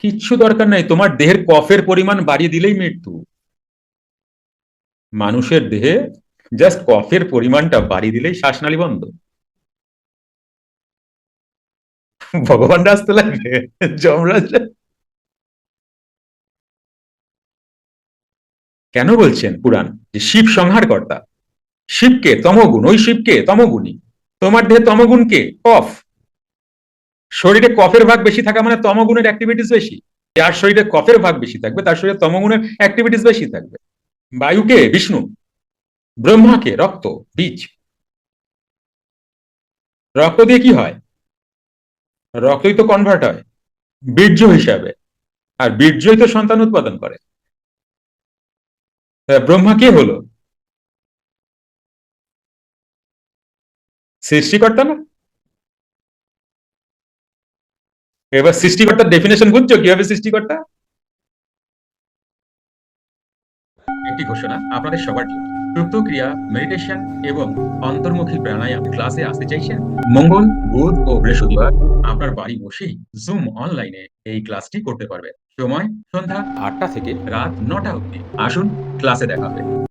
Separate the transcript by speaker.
Speaker 1: কিচ্ছু দরকার নাই, তোমার দেহের কফের পরিমাণ বাড়িয়ে দিলেই মৃত্যু। মানুষের দেহে জাস্ট কফের পরিমাণটা বাড়িয়ে দিলেই শ্বাসনালী বন্ধ। ভগবান আসতে লাগবে, যমরাজ। কেন বলছেন পুরাণ যে শিব সংহার কর্তা? শিবকে তমগুণ, ওই শিবকে তমগুণী। তোমার দেহে তমগুণ কে? কফ। শরীরে কফের ভাগ বেশি থাকা মানে তমগুণের অ্যাক্টিভিটিস বেশি। যার শরীরে কফের ভাগ বেশি থাকবে তার শরীরে তমগুণের অ্যাক্টিভিটিস বেশি থাকবে। বায়ুকে বিষ্ণু, ব্রহ্মাকে রক্ত, বীজ। রক্ত দিয়ে কি হয়? রক্তই তো কনভার্ট হয় বীর্য হিসাবে, আর বীর্যই তো সন্তান উৎপাদন করে। ব্রহ্মা কে হলো? সৃষ্টিকর্তা না? এবার সৃষ্টিকর্তার ডেফিনেশন বুঝছো কিভাবে সৃষ্টিকর্তা? একটি ঘোষণা আপনাদের সবার জন্য। সুপ্ত ক্রিয়া, মেডিটেশন এবং অন্তর্মুখী প্রাণায়াম ক্লাসে আসতে চাইছেন? মঙ্গল, বুধ ও বৃহস্পতিবার আপনার বাড়ি বসেই জুম অনলাইনে এই ক্লাসটি করতে পারবেন। সময় সন্ধ্যা ৮টা থেকে রাত ৯টা অবধি। আসুন, ক্লাসে দেখা হবে।